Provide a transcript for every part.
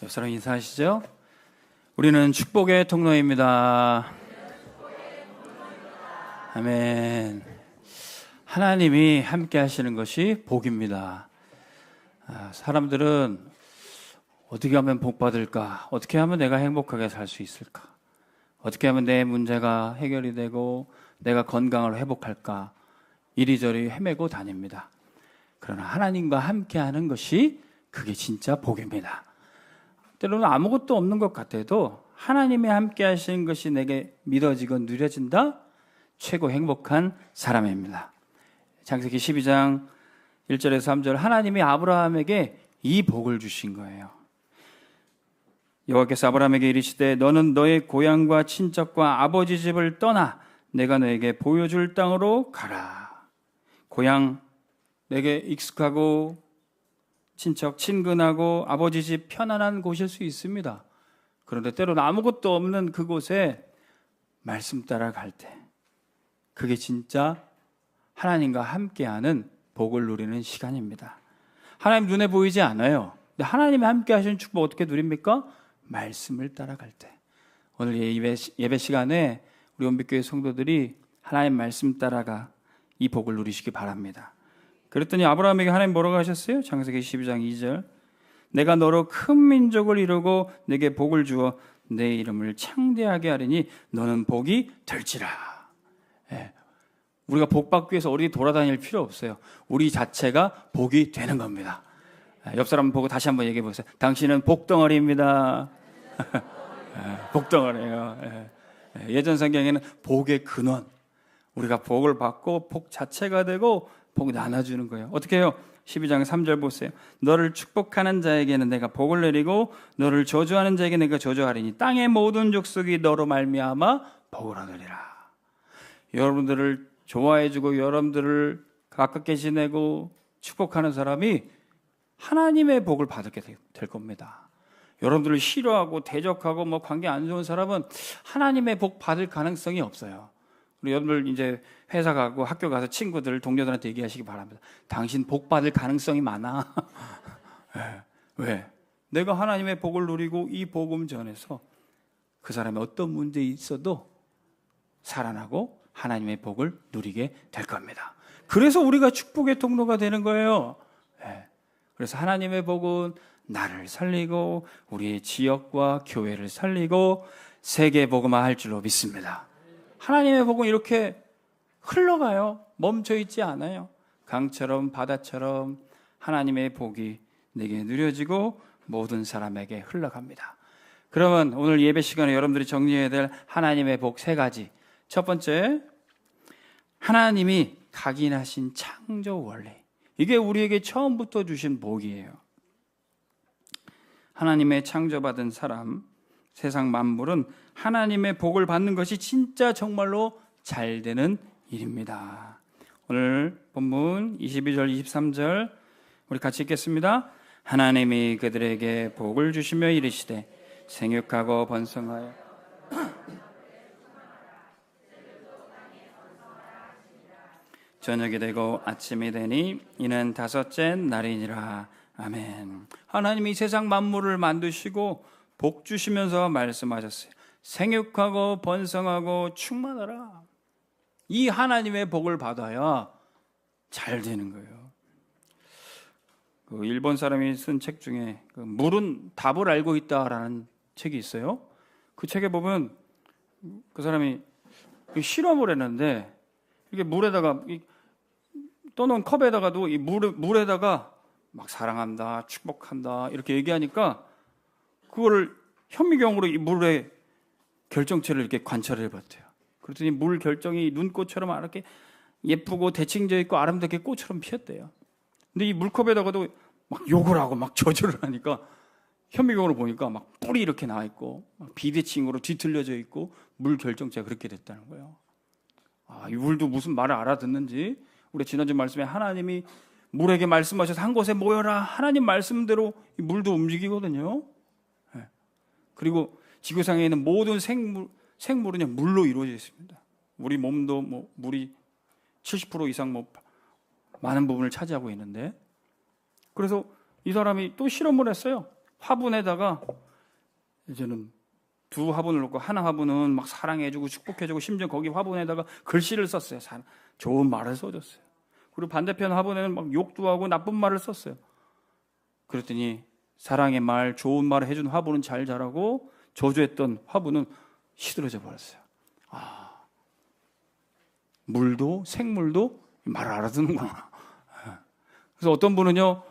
옆 사람 인사하시죠? 우리는 축복의 통로입니다. 아멘. 하나님이 함께 하시는 것이 복입니다. 사람들은 어떻게 하면 복 받을까? 어떻게 하면 내가 행복하게 살 수 있을까? 어떻게 하면 내 문제가 해결이 되고 내가 건강을 회복할까? 이리저리 헤매고 다닙니다. 그러나 하나님과 함께 하는 것이 그게 진짜 복입니다. 때로는 아무것도 없는 것 같아도 하나님이 함께 하시는 것이 내게 믿어지고 누려진다? 최고 행복한 사람입니다. 창세기 12장 1절에서 3절, 하나님이 아브라함에게 이 복을 주신 거예요. 여호와께서 아브라함에게 이르시되 너는 너의 고향과 친척과 아버지 집을 떠나 내가 너에게 보여줄 땅으로 가라. 고향 내게 익숙하고 친척 친근하고 아버지 집 편안한 곳일 수 있습니다. 그런데 때로는 아무것도 없는 그곳에 말씀 따라갈 때 그게 진짜 하나님과 함께하는 복을 누리는 시간입니다. 하나님 눈에 보이지 않아요. 근데 하나님이 함께 하시는 축복 어떻게 누립니까? 말씀을 따라갈 때. 오늘 예배 시간에 우리 온빛교회 성도들이 하나님 말씀 따라가 이 복을 누리시기 바랍니다. 그랬더니 아브라함에게 하나님 뭐라고 하셨어요? 창세기 12장 2절, 내가 너로 큰 민족을 이루고 내게 복을 주어 내 이름을 창대하게 하리니 너는 복이 될지라. 우리가 복 받기 위해서 어디 돌아다닐 필요 없어요. 우리 자체가 복이 되는 겁니다. 옆 사람 보고 다시 한번 얘기해 보세요. 당신은 복덩어리입니다. 복덩어리예요. 예전 성경에는 복의 근원, 우리가 복을 받고 복 자체가 되고 복 나눠주는 거예요. 어떻게 해요? 12장 3절 보세요. 너를 축복하는 자에게는 내가 복을 내리고 너를 저주하는 자에게 내가 저주하리니 땅의 모든 족속이 너로 말미암아 복을 얻으리라. 여러분들을 좋아해주고 여러분들을 가깝게 지내고 축복하는 사람이 하나님의 복을 받게 될 겁니다. 여러분들을 싫어하고 대적하고 뭐 관계 안 좋은 사람은 하나님의 복 받을 가능성이 없어요. 우리 여러분들 이제 회사 가고 학교 가서 친구들, 동료들한테 얘기하시기 바랍니다. 당신 복 받을 가능성이 많아. 왜? 내가 하나님의 복을 누리고 이 복음 전해서 그 사람이 어떤 문제 있어도 살아나고 하나님의 복을 누리게 될 겁니다. 그래서 우리가 축복의 통로가 되는 거예요. 그래서 하나님의 복은 나를 살리고 우리의 지역과 교회를 살리고 세계 복음화할 줄로 믿습니다. 하나님의 복은 이렇게 흘러가요. 멈춰 있지 않아요. 강처럼 바다처럼 하나님의 복이 내게 누려지고 모든 사람에게 흘러갑니다. 그러면 오늘 예배 시간에 여러분들이 정리해야 될 하나님의 복 세 가지. 첫 번째, 하나님이 각인하신 창조 원리. 이게 우리에게 처음부터 주신 복이에요. 하나님의 창조받은 사람, 세상 만물은 하나님의 복을 받는 것이 진짜 정말로 잘 되는 일입니다. 오늘 본문 22절 23절 우리 같이 읽겠습니다. 하나님이 그들에게 복을 주시며 이르시되 생육하고 번성하여 저녁이 되고 아침이 되니 이는 다섯째 날이니라. 아멘. 하나님이 세상 만물을 만드시고 복 주시면서 말씀하셨어요. 생육하고 번성하고 충만하라. 이 하나님의 복을 받아야 잘 되는 거예요. 그 일본 사람이 쓴 책 중에 물은 답을 알고 있다라는 책이 있어요. 그 책에 보면 그 사람이 실험을 했는데 이렇게 물에다가 떠놓은 컵에다가도 이 물에다가 막 사랑한다, 축복한다 이렇게 얘기하니까 그거를 현미경으로 이 물의 결정체를 이렇게 관찰을 해봤대요. 그랬더니 물 결정이 눈꽃처럼 이렇게 예쁘고 대칭져 있고 아름답게 꽃처럼 피었대요. 근데 이 물컵에다가도 막 욕을 하고 막 저주를 하니까 현미경으로 보니까 막 뿔이 이렇게 나와 있고 비대칭으로 뒤틀려져 있고 물 결정체가 그렇게 됐다는 거예요. 이 물도 무슨 말을 알아듣는지. 우리 지난주 말씀에 하나님이 물에게 말씀하셔서 한 곳에 모여라. 하나님 말씀대로 이 물도 움직이거든요. 그리고 지구상에 있는 모든 생물은 물로 이루어져 있습니다. 우리 몸도 물이 70% 이상 많은 부분을 차지하고 있는데, 그래서 이 사람이 또 실험을 했어요. 화분에다가 이제는 두 화분을 놓고 하나 화분은 막 사랑해주고 축복해주고 심지어 거기 화분에다가 글씨를 썼어요. 좋은 말을 써줬어요. 그리고 반대편 화분에는 막 욕도 하고 나쁜 말을 썼어요. 그랬더니 사랑의 말, 좋은 말을 해준 화분은 잘 자라고 저주했던 화분은 시들어져 버렸어요. 물도 생물도 말을 알아듣는구나. 그래서 어떤 분은요,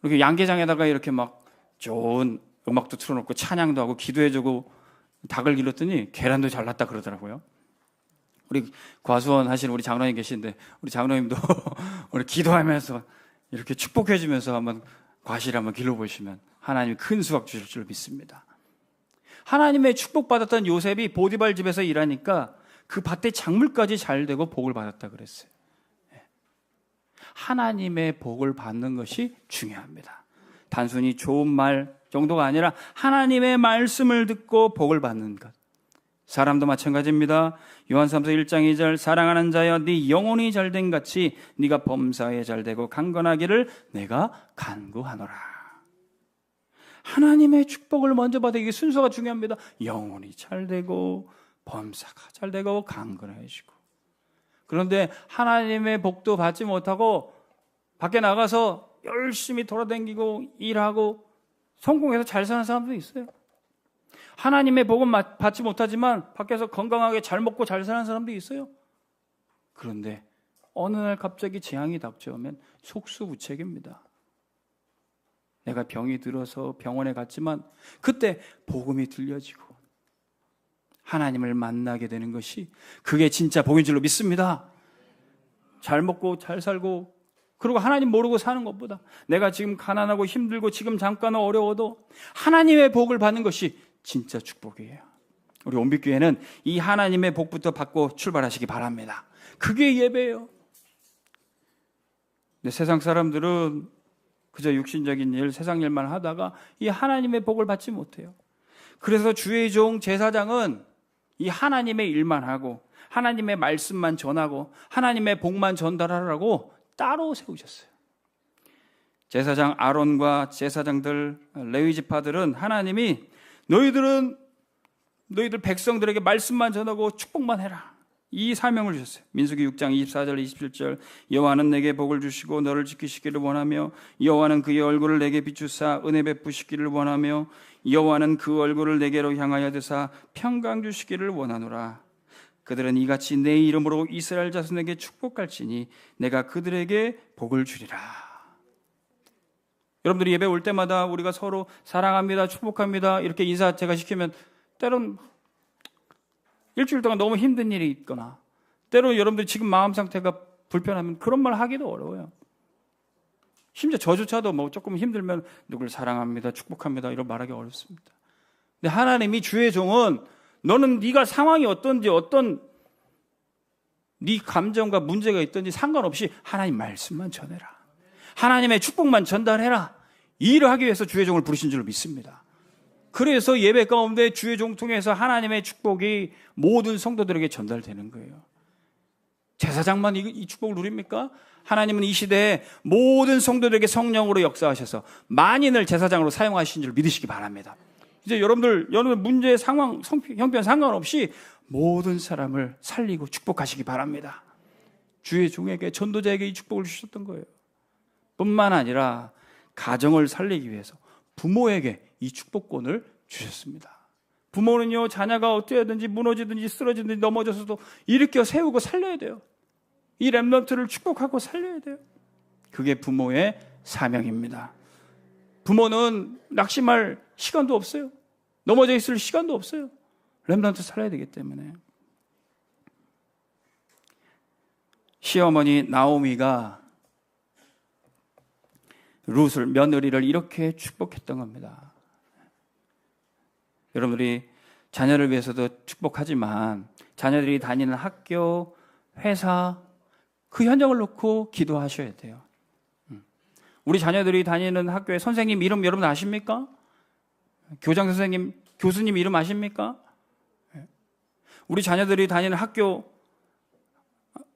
이렇게 양계장에다가 이렇게 막 좋은 음악도 틀어놓고 찬양도 하고 기도해주고 닭을 길렀더니 계란도 잘 났다 그러더라고요. 우리 과수원 하시는 우리 장로님 계신데 우리 장로님도 우리 기도하면서 이렇게 축복해주면서 한번 과실 한번 길러보시면 하나님이 큰 수확 주실 줄 믿습니다. 하나님의 축복받았던 요셉이 보디발 집에서 일하니까 그 밭의 작물까지 잘 되고 복을 받았다 그랬어요. 하나님의 복을 받는 것이 중요합니다. 단순히 좋은 말 정도가 아니라 하나님의 말씀을 듣고 복을 받는 것. 사람도 마찬가지입니다. 요한삼서 1장 2절 사랑하는 자여 네 영혼이 잘된 같이 네가 범사에 잘되고 강건하기를 내가 간구하노라. 하나님의 축복을 먼저 받아. 이게 순서가 중요합니다. 영혼이 잘되고 범사가 잘되고 강건해지고. 그런데 하나님의 복도 받지 못하고 밖에 나가서 열심히 돌아다니고 일하고 성공해서 잘 사는 사람도 있어요. 하나님의 복은 받지 못하지만 밖에서 건강하게 잘 먹고 잘 사는 사람도 있어요. 그런데 어느 날 갑자기 재앙이 닥쳐오면 속수무책입니다. 내가 병이 들어서 병원에 갔지만 그때 복음이 들려지고 하나님을 만나게 되는 것이 그게 진짜 복인 줄로 믿습니다. 잘 먹고 잘 살고 그리고 하나님 모르고 사는 것보다 내가 지금 가난하고 힘들고 지금 잠깐 어려워도 하나님의 복을 받는 것이 진짜 축복이에요. 우리 온빛교회는 이 하나님의 복부터 받고 출발하시기 바랍니다. 그게 예배예요. 근데 세상 사람들은 그저 육신적인 일, 세상 일만 하다가 이 하나님의 복을 받지 못해요. 그래서 주의 종 제사장은 이 하나님의 일만 하고 하나님의 말씀만 전하고 하나님의 복만 전달하라고 따로 세우셨어요. 제사장 아론과 제사장들, 레위 지파들은 하나님이 너희들 백성들에게 말씀만 전하고 축복만 해라. 이 사명을 주셨어요. 민수기 6장 24절 27절 여호와는 내게 복을 주시고 너를 지키시기를 원하며 여호와는 그의 얼굴을 내게 비추사 은혜 베푸시기를 원하며 여호와는 그 얼굴을 내게로 향하여 드사 평강 주시기를 원하노라. 그들은 이같이 내 이름으로 이스라엘 자손에게 축복할지니 내가 그들에게 복을 주리라. 여러분들이 예배 올 때마다 우리가 서로 사랑합니다, 축복합니다 이렇게 인사 제가 시키면 때론 일주일 동안 너무 힘든 일이 있거나 때로 여러분들이 지금 마음 상태가 불편하면 그런 말 하기도 어려워요. 심지어 저조차도 뭐 조금 힘들면 누굴 사랑합니다, 축복합니다 이런 말하기 어렵습니다. 근데 하나님이 주의 종은 너는 네가 상황이 어떤지 어떤 네 감정과 문제가 있든지 상관없이 하나님 말씀만 전해라. 하나님의 축복만 전달해라. 이 일을 하기 위해서 주의 종을 부르신 줄 믿습니다. 그래서 예배 가운데 주의 종 통해서 하나님의 축복이 모든 성도들에게 전달되는 거예요. 제사장만 이 축복을 누립니까? 하나님은 이 시대에 모든 성도들에게 성령으로 역사하셔서 만인을 제사장으로 사용하신 줄 믿으시기 바랍니다. 이제 여러분들 문제 상황 형편 상관없이 모든 사람을 살리고 축복하시기 바랍니다. 주의 종에게 전도자에게 이 축복을 주셨던 거예요. 뿐만 아니라 가정을 살리기 위해서 부모에게 이 축복권을 주셨습니다. 부모는요, 자녀가 어떻게든지 무너지든지 쓰러지든지 넘어져서도 일으켜 세우고 살려야 돼요. 이 렘넌트를 축복하고 살려야 돼요. 그게 부모의 사명입니다. 부모는 낙심할 시간도 없어요. 넘어져 있을 시간도 없어요. 렘넌트 살려야 되기 때문에. 시어머니 나오미가 룻을 며느리를 이렇게 축복했던 겁니다. 여러분들이 자녀를 위해서도 축복하지만 자녀들이 다니는 학교, 회사 그 현장을 놓고 기도하셔야 돼요. 우리 자녀들이 다니는 학교의 선생님 이름 여러분 아십니까? 교장 선생님, 교수님 이름 아십니까? 우리 자녀들이 다니는 학교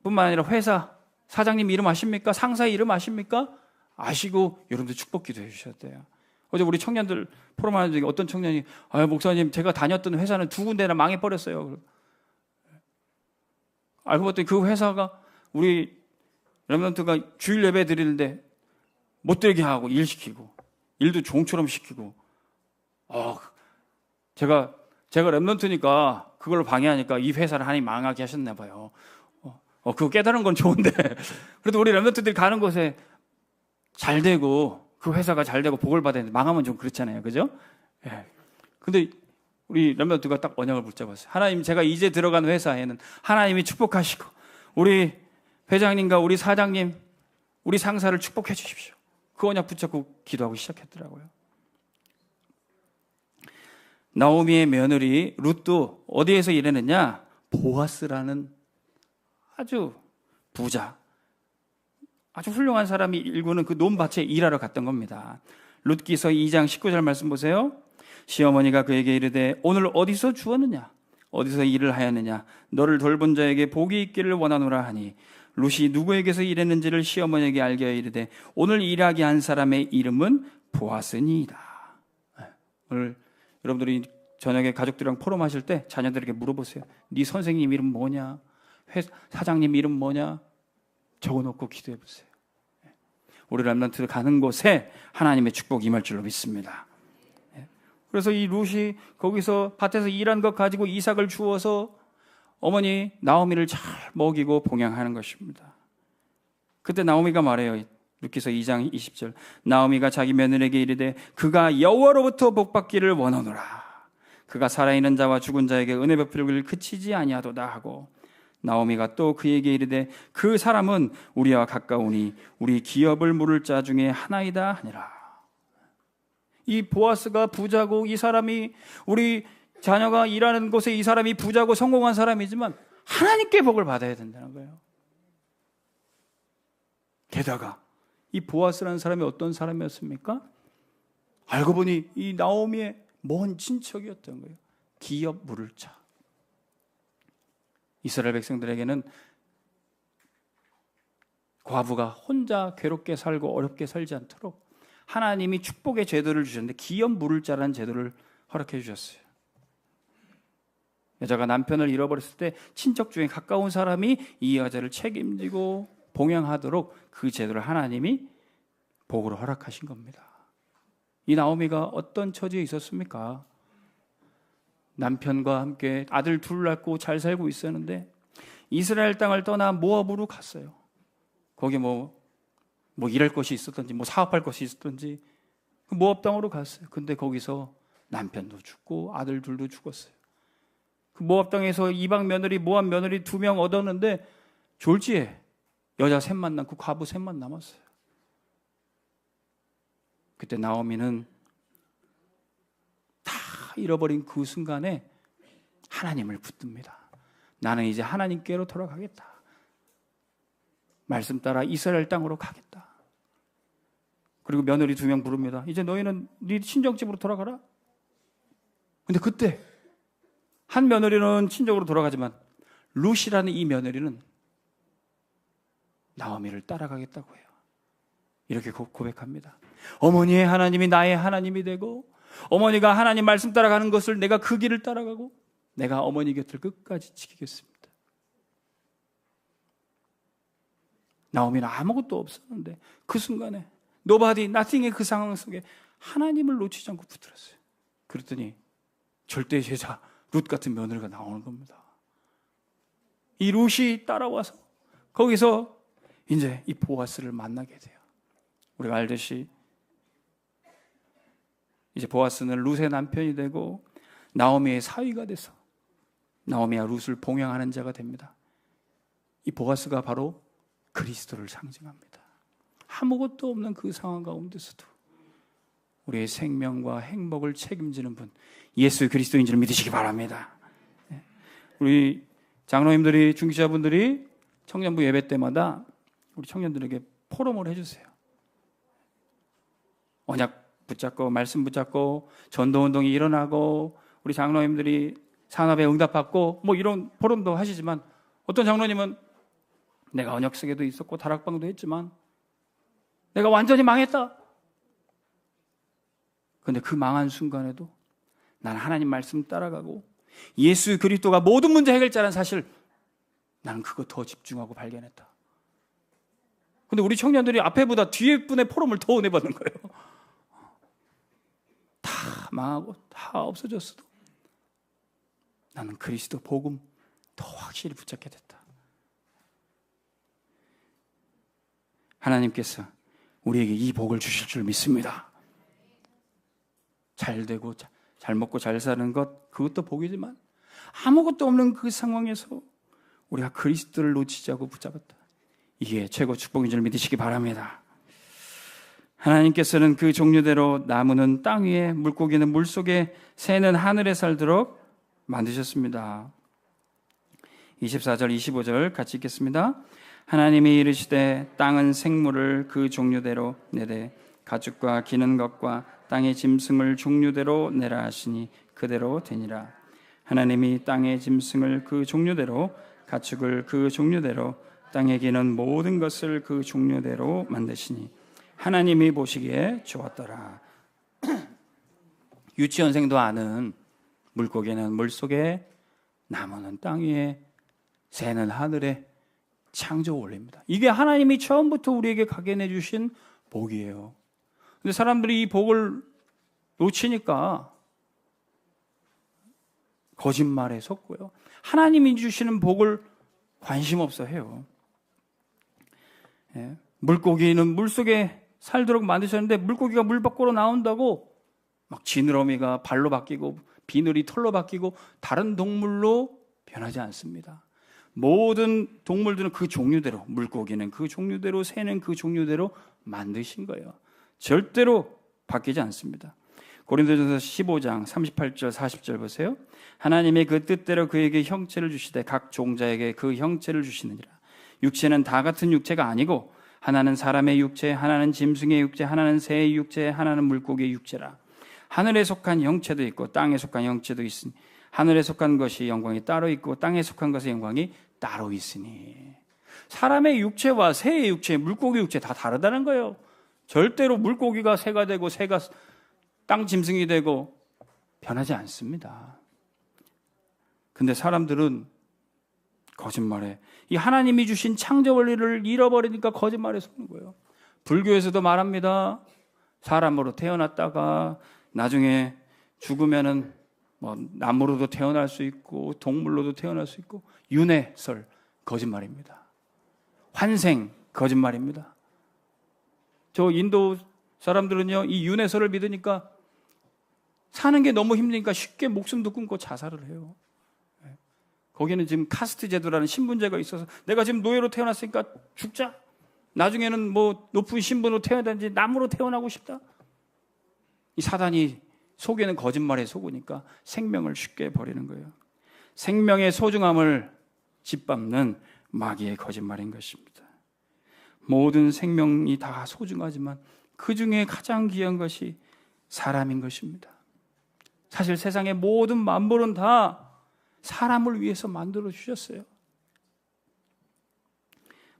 뿐만 아니라 회사 사장님 이름 아십니까? 상사 이름 아십니까? 아시고 여러분들 축복 기도해 주셔야 돼요. 어제 우리 청년들 포럼하는 중에 어떤 청년이 목사님 제가 다녔던 회사는 2군데나 망해버렸어요. 알고 봤더니 그 회사가 우리 렘넌트가 주일 예배 드리는데 못 들게 하고 일 시키고 일도 종처럼 시키고 제가 렘넌트니까 그걸 방해하니까 이 회사를 하나님 망하게 하셨나 봐요. 그거 깨달은 건 좋은데 그래도 우리 렘넌트들이 가는 곳에 잘 되고 그 회사가 잘 되고 복을 받아야 되는데 망하면 좀 그렇잖아요. 그죠? 예. 근데 우리 렘넌트가 딱 언약을 붙잡았어요. 하나님, 제가 이제 들어간 회사에는 하나님이 축복하시고 우리 회장님과 우리 사장님, 우리 상사를 축복해 주십시오. 그 언약 붙잡고 기도하고 시작했더라고요. 나오미의 며느리 룻도 어디에서 일했느냐? 보아스라는 아주 부자, 아주 훌륭한 사람이 일구는 그 논밭에 일하러 갔던 겁니다. 룻기서 2장 19절 말씀 보세요. 시어머니가 그에게 이르되 오늘 어디서 주었느냐? 어디서 일을 하였느냐? 너를 돌본 자에게 복이 있기를 원하노라 하니 룻이 누구에게서 일했는지를 시어머니에게 알게 하여 이르되 오늘 일하게 한 사람의 이름은 보아스니이다. 오늘 여러분들이 저녁에 가족들이랑 포럼하실 때 자녀들에게 물어보세요. 네 선생님 이름 뭐냐? 사장님 이름 뭐냐? 적어놓고 기도해보세요. 우리 렘넌트 가는 곳에 하나님의 축복이 임할 줄로 믿습니다. 그래서 이 룻이 거기서 밭에서 일한 것 가지고 이삭을 주어서 어머니 나오미를 잘 먹이고 봉양하는 것입니다. 그때 나오미가 말해요. 룻기서 2장 20절. 나오미가 자기 며느리에게 이르되 그가 여호와로부터 복받기를 원하노라. 그가 살아있는 자와 죽은 자에게 은혜 베풀기를 그치지 아니하도다 하고 나오미가 또 그에게 이르되 그 사람은 우리와 가까우니 우리 기업을 물을 자 중에 하나이다 하니라. 이 보아스가 부자고 이 사람이 우리 자녀가 일하는 곳에 이 사람이 부자고 성공한 사람이지만 하나님께 복을 받아야 된다는 거예요. 게다가 이 보아스라는 사람이 어떤 사람이었습니까? 알고 보니 이 나오미의 먼 친척이었던 거예요. 기업 물을 자. 이스라엘 백성들에게는 과부가 혼자 괴롭게 살고 어렵게 살지 않도록 하나님이 축복의 제도를 주셨는데 기업 물을 자라는 제도를 허락해 주셨어요. 여자가 남편을 잃어버렸을 때 친척 중에 가까운 사람이 이 여자를 책임지고 봉양하도록 그 제도를 하나님이 복으로 허락하신 겁니다. 이 나오미가 어떤 처지에 있었습니까? 남편과 함께 아들 둘 낳고 잘 살고 있었는데 이스라엘 땅을 떠나 모압으로 갔어요. 거기 뭐 일할 것이 있었던지 사업할 것이 있었던지 모압 땅으로 갔어요. 근데 거기서 남편도 죽고 아들 둘도 죽었어요. 그 모압 땅에서 이방 며느리 모압 며느리 2명 얻었는데 졸지에 여자 셋만 남고 과부 셋만 남았어요. 그때 나오미는 다 잃어버린 그 순간에 하나님을 붙듭니다. 나는 이제 하나님께로 돌아가겠다. 말씀 따라 이스라엘 땅으로 가겠다. 그리고 며느리 2명 부릅니다. 이제 너희는 네 친정집으로 돌아가라. 근데 그때 한 며느리는 친정으로 돌아가지만 룻이라는 이 며느리는 나오미를 따라가겠다고 해요. 이렇게 고백합니다. 어머니의 하나님이 나의 하나님이 되고 어머니가 하나님 말씀 따라가는 것을 내가 그 길을 따라가고 내가 어머니 곁을 끝까지 지키겠습니다. 나오미는 아무것도 없었는데 그 순간에 nobody, nothing의 그 상황 속에 하나님을 놓치지 않고 붙들었어요. 그랬더니 절대 제자 룻 같은 며느리가 나오는 겁니다. 이 룻이 따라와서 거기서 이제 이 보아스를 만나게 돼요. 우리가 알듯이 이제 보아스는 룻의 남편이 되고 나오미의 사위가 돼서 나오미와 룻을 봉양하는 자가 됩니다. 이 보아스가 바로 그리스도를 상징합니다. 아무것도 없는 그 상황 가운데서도 우리의 생명과 행복을 책임지는 분 예수 그리스도인 줄 믿으시기 바랍니다. 우리 장로님들이 중기자분들이 청년부 예배 때마다 우리 청년들에게 포럼을 해주세요. 언약 붙잡고 말씀 붙잡고 전도운동이 일어나고 우리 장로님들이 산업에 응답받고 이런 포럼도 하시지만 어떤 장로님은 내가 언약석에도 있었고 다락방도 했지만 내가 완전히 망했다. 그런데 그 망한 순간에도 나는 하나님 말씀 따라가고 예수 그리스도가 모든 문제 해결자라는 사실, 나는 그거 더 집중하고 발견했다. 근데 우리 청년들이 앞에보다 뒤에 분의 포럼을 더 은혜 받는 거예요. 다 망하고 다 없어졌어도 나는 그리스도 복음 더 확실히 붙잡게 됐다. 하나님께서 우리에게 이 복을 주실 줄 믿습니다. 잘 되고 잘 먹고 잘 사는 것, 그것도 복이지만 아무것도 없는 그 상황에서 우리가 그리스도를 놓치지 않고 붙잡았다. 이게 최고 축복인 줄 믿으시기 바랍니다. 하나님께서는 그 종류대로 나무는 땅 위에, 물고기는 물속에, 새는 하늘에 살도록 만드셨습니다. 24절 25절 같이 읽겠습니다. 하나님이 이르시되 땅은 생물을 그 종류대로 내되 가축과 기는 것과 땅의 짐승을 종류대로 내라 하시니 그대로 되니라. 하나님이 땅의 짐승을 그 종류대로, 가축을 그 종류대로, 땅에 기는 모든 것을 그 종류대로 만드시니 하나님이 보시기에 좋았더라. 유치원생도 아는 물고기는 물속에, 나무는 땅 위에, 새는 하늘에 창조 원리입니다. 이게 하나님이 처음부터 우리에게 각인해 주신 복이에요. 근데 사람들이 이 복을 놓치니까 거짓말에 속고요. 하나님이 주시는 복을 관심 없어 해요. 예. 물고기는 물속에 살도록 만드셨는데 물고기가 물 밖으로 나온다고 막 지느러미가 발로 바뀌고 비늘이 털로 바뀌고 다른 동물로 변하지 않습니다. 모든 동물들은 그 종류대로, 물고기는 그 종류대로, 새는 그 종류대로 만드신 거예요. 절대로 바뀌지 않습니다. 고린도전서 15장 38절 40절 보세요. 하나님의 그 뜻대로 그에게 형체를 주시되 각 종자에게 그 형체를 주시느니라. 육체는 다 같은 육체가 아니고 하나는 사람의 육체, 하나는 짐승의 육체, 하나는 새의 육체, 하나는 물고기의 육체라. 하늘에 속한 형체도 있고 땅에 속한 형체도 있으니 하늘에 속한 것이 영광이 따로 있고 땅에 속한 것의 영광이 따로 있으니. 사람의 육체와 새의 육체, 물고기 육체 다 다르다는 거예요. 절대로 물고기가 새가 되고 새가 땅 짐승이 되고 변하지 않습니다. 근데 사람들은 거짓말해. 이 하나님이 주신 창조 원리를 잃어버리니까 거짓말에 속는 거예요. 불교에서도 말합니다. 사람으로 태어났다가 나중에 죽으면은 뭐 나무로도 태어날 수 있고 동물로도 태어날 수 있고, 윤회설 거짓말입니다. 환생 거짓말입니다. 저 인도 사람들은요, 이 윤회설을 믿으니까 사는 게 너무 힘드니까 쉽게 목숨도 끊고 자살을 해요. 거기는 지금 카스트 제도라는 신분제가 있어서 내가 지금 노예로 태어났으니까 죽자. 나중에는 뭐 높은 신분으로 태어나든지 나무로 태어나고 싶다. 이 사단이 속에는 거짓말에 속으니까 생명을 쉽게 버리는 거예요. 생명의 소중함을 짓밟는 마귀의 거짓말인 것입니다. 모든 생명이 다 소중하지만 그 중에 가장 귀한 것이 사람인 것입니다. 사실 세상의 모든 만물은 다 사람을 위해서 만들어 주셨어요.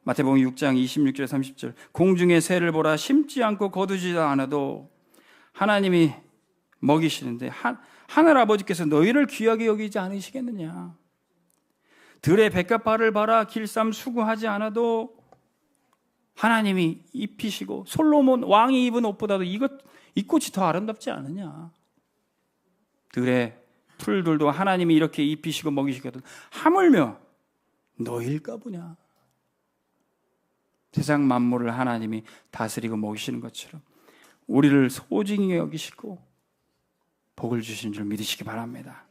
마태복음 6장 26절 30절 공중의 새를 보라, 심지 않고 거두지도 않아도 하나님이 먹이시는데 하늘 아버지께서 너희를 귀하게 여기지 않으시겠느냐. 들의 백합화를 봐라, 길쌈 수고하지 않아도 하나님이 입히시고 솔로몬 왕이 입은 옷보다도 이 꽃이 더 아름답지 않느냐. 들의 풀들도 하나님이 이렇게 입히시고 먹이시거든 하물며 너일까 보냐. 세상 만물을 하나님이 다스리고 먹이시는 것처럼 우리를 소중히 여기시고 복을 주신 줄 믿으시기 바랍니다.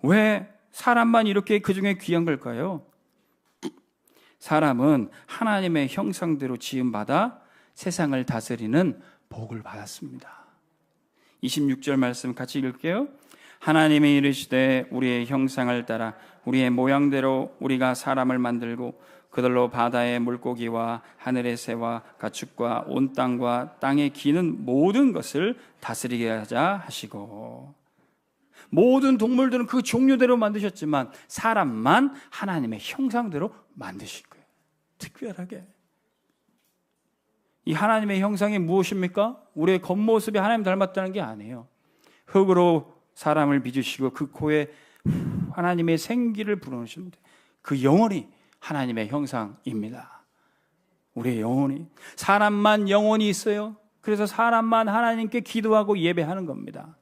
왜 사람만 이렇게 그중에 귀한 걸까요? 사람은 하나님의 형상대로 지음받아 세상을 다스리는 복을 받았습니다. 26절 말씀 같이 읽을게요. 하나님이 이르시되 우리의 형상을 따라 우리의 모양대로 우리가 사람을 만들고 그들로 바다의 물고기와 하늘의 새와 가축과 온 땅과 땅에 기는 모든 것을 다스리게 하자 하시고. 모든 동물들은 그 종류대로 만드셨지만 사람만 하나님의 형상대로 만드신 거예요. 특별하게. 이 하나님의 형상이 무엇입니까? 우리의 겉모습이 하나님 닮았다는 게 아니에요. 흙으로 사람을 빚으시고 그 코에 하나님의 생기를 불어넣으시는데 그 영혼이 하나님의 형상입니다. 우리의 영혼이. 사람만 영혼이 있어요. 그래서 사람만 하나님께 기도하고 예배하는 겁니다.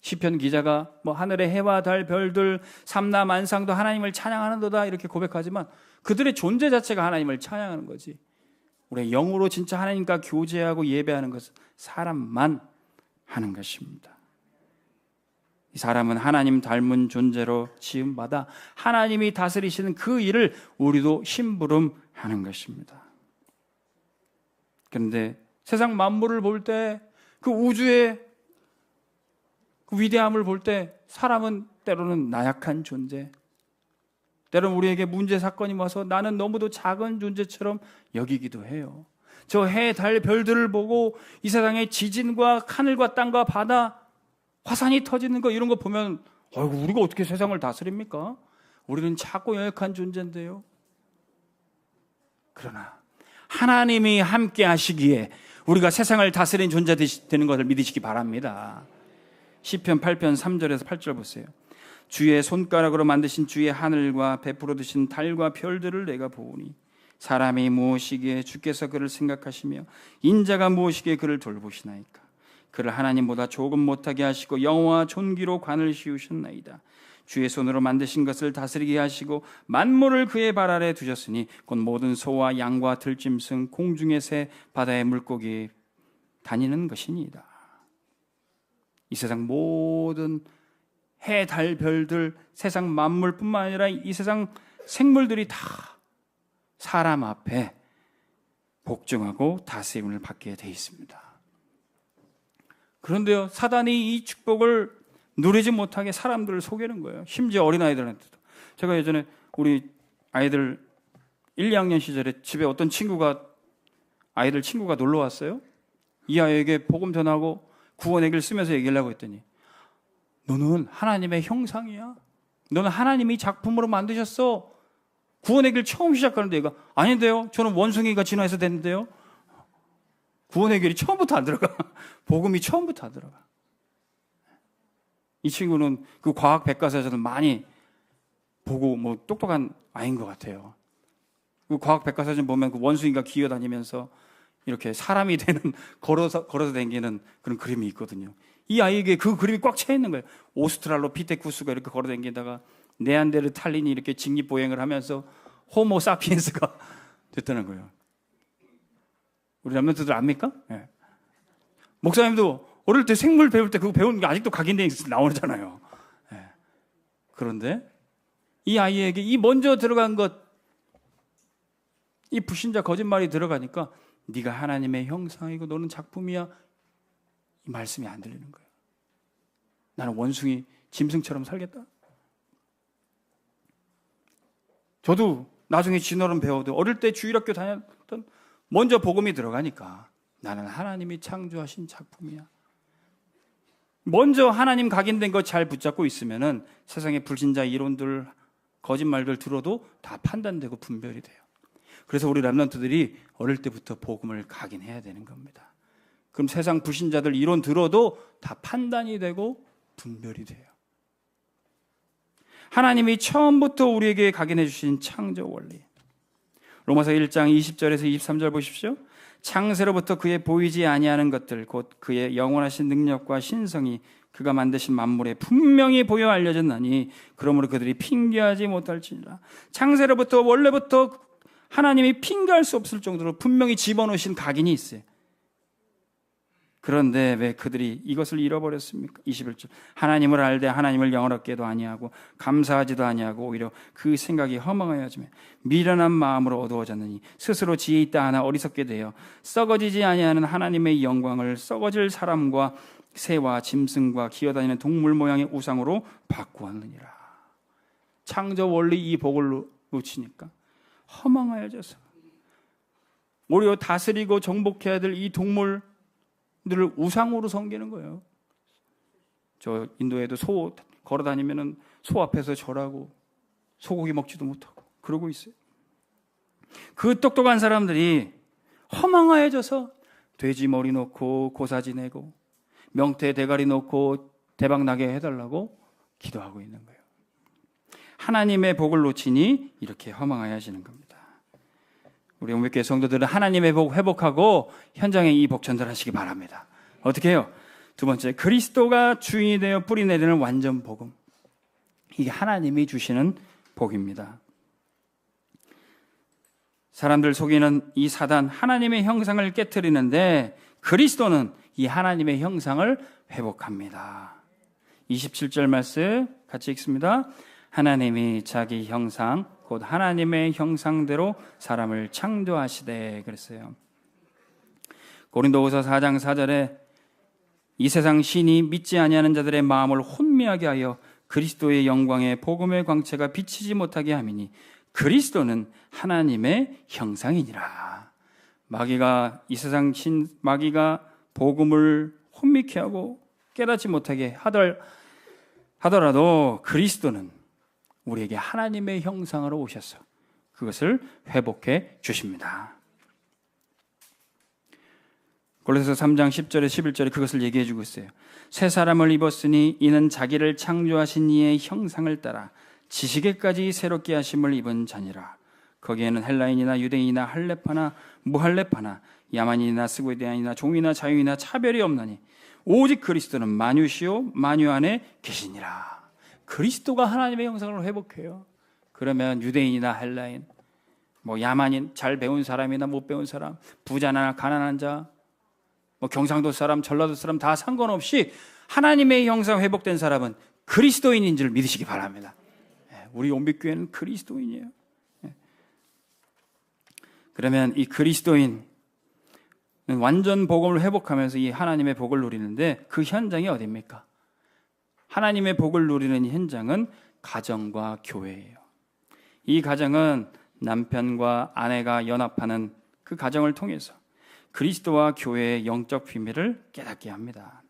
시편 기자가 하늘의 해와 달 별들 삼라만상도 하나님을 찬양하는도다 이렇게 고백하지만 그들의 존재 자체가 하나님을 찬양하는 거지. 우리의 영으로 진짜 하나님과 교제하고 예배하는 것은 사람만 하는 것입니다. 이 사람은 하나님 닮은 존재로 지음받아 하나님이 다스리시는 그 일을 우리도 심부름하는 것입니다. 그런데 세상 만물을 볼 때 그 우주의 그 위대함을 볼 때 사람은 때로는 나약한 존재, 때로는 우리에게 문제 사건이 와서 나는 너무도 작은 존재처럼 여기기도 해요. 저 해, 달, 별들을 보고 이 세상의 지진과 하늘과 땅과 바다, 화산이 터지는 거 이런 거 보면 우리가 어떻게 세상을 다스립니까? 우리는 작고 연약한 존재인데요. 그러나 하나님이 함께 하시기에 우리가 세상을 다스리는 존재 되는 것을 믿으시기 바랍니다. 시편 8편 3절에서 8절 보세요. 주의 손가락으로 만드신 주의 하늘과 베풀어 두신 달과 별들을 내가 보오니 사람이 무엇이기에 주께서 그를 생각하시며 인자가 무엇이기에 그를 돌보시나이까. 그를 하나님보다 조금 못하게 하시고 영화와 존귀로 관을 씌우셨나이다. 주의 손으로 만드신 것을 다스리게 하시고 만물을 그의 발 아래 두셨으니 곧 모든 소와 양과 들짐승 공중의 새 바다의 물고기 다니는 것이니이다. 이 세상 모든 해, 달, 별들, 세상 만물뿐만 아니라 이 세상 생물들이 다 사람 앞에 복종하고 다스림을 받게 돼 있습니다. 그런데요, 사단이 이 축복을 누리지 못하게 사람들을 속이는 거예요. 심지어 어린아이들한테도. 제가 예전에 우리 아이들 1, 2학년 시절에 집에 어떤 친구가 놀러 왔어요. 이 아이에게 복음 전하고 구원의 길 쓰면서 얘기하려고 했더니 너는 하나님의 형상이야. 너는 하나님이 작품으로 만드셨어. 구원의 길 처음 시작하는데 얘가 아닌데요. 저는 원숭이가 진화해서 됐는데요. 구원의 길이 처음부터 안 들어가. 복음이 처음부터 안 들어가. 이 친구는 그 과학 백과사전을 많이 보고 똑똑한 아이인 것 같아요. 그 과학 백과사전 보면 그 원숭이가 기어다니면서 이렇게 사람이 되는 걸어서 다니는 그런 그림이 있거든요. 이 아이에게 그 그림이 꽉 차 있는 거예요. 오스트랄로피테쿠스가 이렇게 걸어 다니다가 네안데르탈린이 이렇게 직립보행을 하면서 호모 사피엔스가 됐다는 거예요. 우리 남편들 압니까? 네. 목사님도 어릴 때 생물 배울 때 그거 배우는 게 아직도 각인되어 나오잖아요. 네. 그런데 이 아이에게 이 먼저 들어간 것, 이 불신자 거짓말이 들어가니까 네가 하나님의 형상이고 너는 작품이야. 이 말씀이 안 들리는 거예요. 나는 원숭이, 짐승처럼 살겠다. 저도 나중에 진어론 배워도 어릴 때 주일학교 다녔던 먼저 복음이 들어가니까 나는 하나님이 창조하신 작품이야. 먼저 하나님 각인된 것 잘 붙잡고 있으면은 세상의 불신자 이론들, 거짓말들 들어도 다 판단되고 분별이 돼요. 그래서 우리 렘넌트들이 어릴 때부터 복음을 각인해야 되는 겁니다. 그럼 세상 불신자들 이론 들어도 다 판단이 되고 분별이 돼요. 하나님이 처음부터 우리에게 각인해 주신 창조 원리. 로마서 1장 20절에서 23절 보십시오. 창세로부터 그의 보이지 아니하는 것들 곧 그의 영원하신 능력과 신성이 그가 만드신 만물에 분명히 보여 알려졌나니 그러므로 그들이 핑계하지 못할지니라. 창세로부터 원래부터 하나님이 핑계할 수 없을 정도로 분명히 집어넣으신 각인이 있어요. 그런데 왜 그들이 이것을 잃어버렸습니까? 21절. 하나님을 알되 하나님을 영원하게도 아니하고 감사하지도 아니하고 오히려 그 생각이 허망하여지며 미련한 마음으로 어두워졌느니 스스로 지혜 있다 하나 어리석게 되어 썩어지지 아니하는 하나님의 영광을 썩어질 사람과 새와 짐승과 기어다니는 동물 모양의 우상으로 바꾸었느니라. 창조 원리 이 복을 놓치니까 허망하여져서 오히려 다스리고 정복해야 될 이 동물 들을 우상으로 섬기는 거예요. 저 인도에도 소 걸어 다니면은 소 앞에서 절하고 소고기 먹지도 못하고 그러고 있어요. 그 똑똑한 사람들이 허망하여져서 돼지 머리 놓고 고사지 내고 명태 대가리 놓고 대박 나게 해달라고 기도하고 있는 거예요. 하나님의 복을 놓치니 이렇게 허망하여지는 겁니다. 우리 온빛교회 성도들은 하나님의 복 회복하고 현장에 이 복 전달하시기 바랍니다. 어떻게 해요? 두 번째, 그리스도가 주인이 되어 뿌리 내리는 완전 복음. 이게 하나님이 주시는 복입니다. 사람들 속이는 이 사단, 하나님의 형상을 깨트리는데 그리스도는 이 하나님의 형상을 회복합니다. 27절 말씀 같이 읽습니다. 하나님이 자기 형상 곧 하나님의 형상대로 사람을 창조하시되 그랬어요. 고린도후서 4장 4절에 이 세상 신이 믿지 아니하는 자들의 마음을 혼미하게 하여 그리스도의 영광의 복음의 광채가 비치지 못하게 함이니 그리스도는 하나님의 형상이니라. 마귀가 이 세상 신 마귀가 복음을 혼미케 하고 깨닫지 못하게 하더라도 그리스도는 우리에게 하나님의 형상으로 오셔서 그것을 회복해 주십니다. 골로새서 3장 10절에 11절에 그것을 얘기해 주고 있어요. 새 사람을 입었으니 이는 자기를 창조하신 이의 형상을 따라 지식에까지 새롭게 하심을 입은 자니라. 거기에는 헬라인이나 유대인이나 할렙파나 무할렙파나 야만인이나 스고디안이나 종이나 자유이나 차별이 없나니 오직 그리스도는 만유시요 만유 안에 계시니라. 그리스도가 하나님의 형상을 회복해요. 그러면 유대인이나 헬라인, 야만인, 잘 배운 사람이나 못 배운 사람, 부자나 가난한 자, 경상도 사람, 전라도 사람 다 상관없이 하나님의 형상 회복된 사람은 그리스도인인 줄 믿으시기 바랍니다. 우리 온빛교회는 그리스도인이에요. 그러면 이 그리스도인은 완전 복음을 회복하면서 이 하나님의 복을 누리는데 그 현장이 어디입니까? 하나님의 복을 누리는 현장은 가정과 교회예요. 이 가정은 남편과 아내가 연합하는 그 가정을 통해서 그리스도와 교회의 영적 비밀을 깨닫게 합니다.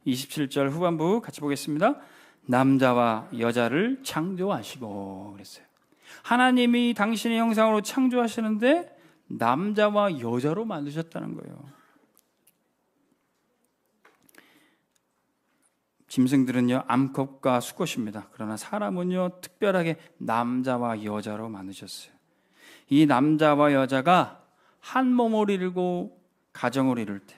27절 후반부 같이 보겠습니다. 남자와 여자를 창조하시고 그랬어요. 하나님이 당신의 형상으로 창조하시는데 남자와 여자로 만드셨다는 거예요. 짐승들은요 암컷과 수컷입니다. 그러나 사람은요 특별하게 남자와 여자로 만드셨어요. 이 남자와 여자가 한 몸을 이루고 가정을 이룰 때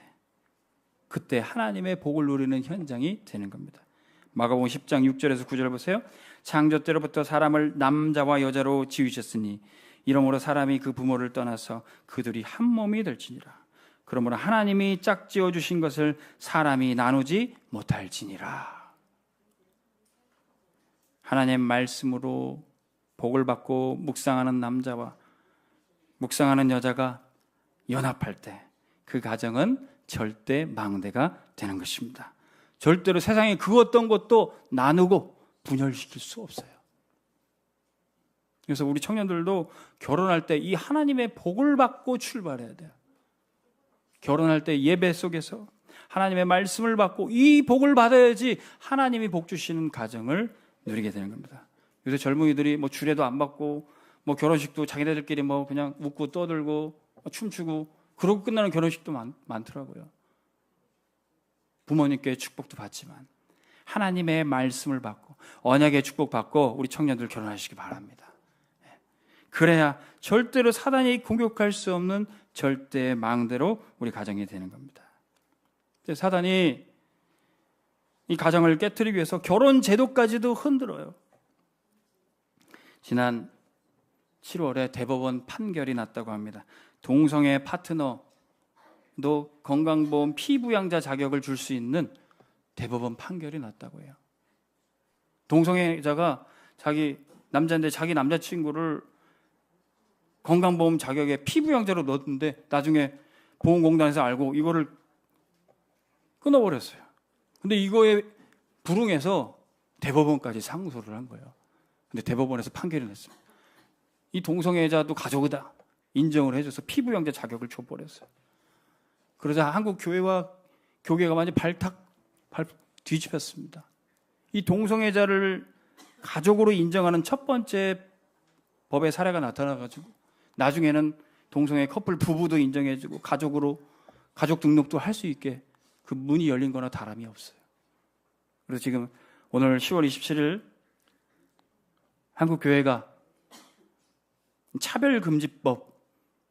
그때 하나님의 복을 누리는 현장이 되는 겁니다. 마가복음 10장 6절에서 9절 보세요. 창조 때로부터 사람을 남자와 여자로 지으셨으니 이러므로 사람이 그 부모를 떠나서 그들이 한 몸이 될지니라. 그러므로 하나님이 짝지어 주신 것을 사람이 나누지 못할지니라. 하나님의 말씀으로 복을 받고 묵상하는 남자와 묵상하는 여자가 연합할 때 그 가정은 절대 망대가 되는 것입니다. 절대로 세상에 그 어떤 것도 나누고 분열시킬 수 없어요. 그래서 우리 청년들도 결혼할 때 이 하나님의 복을 받고 출발해야 돼요. 결혼할 때 예배 속에서 하나님의 말씀을 받고 이 복을 받아야지 하나님이 복 주시는 가정을 누리게 되는 겁니다. 요새 젊은이들이 주례도 안 받고 결혼식도 자기네들끼리 그냥 웃고 떠들고 춤추고 그러고 끝나는 결혼식도 많더라고요. 부모님께 축복도 받지만 하나님의 말씀을 받고 언약의 축복 받고 우리 청년들 결혼하시기 바랍니다. 그래야 절대로 사단이 공격할 수 없는 절대 망대로 우리 가정이 되는 겁니다. 사단이 이 가정을 깨트리기 위해서 결혼 제도까지도 흔들어요. 지난 7월에 대법원 판결이 났다고 합니다. 동성애 파트너도 건강보험 피부양자 자격을 줄 수 있는 대법원 판결이 났다고 해요. 동성애자가 자기 남자인데 자기 남자친구를 건강보험 자격에 피부양자로 넣었는데 나중에 보험공단에서 알고 이거를 끊어버렸어요. 근데 이거에 불응해서 대법원까지 상소를 한 거예요. 근데 대법원에서 판결이 났어요. 이 동성애자도 가족이다 인정을 해줘서 피부양자 자격을 줘버렸어요. 그러자 한국 교회와 교계가 완전히 발 뒤집혔습니다. 이 동성애자를 가족으로 인정하는 첫 번째 법의 사례가 나타나가지고 나중에는 동성애 커플 부부도 인정해주고 가족 등록도 할 수 있게 그 문이 열린 거나 다름이 없어요. 그래서 지금 오늘 10월 27일 한국교회가 차별금지법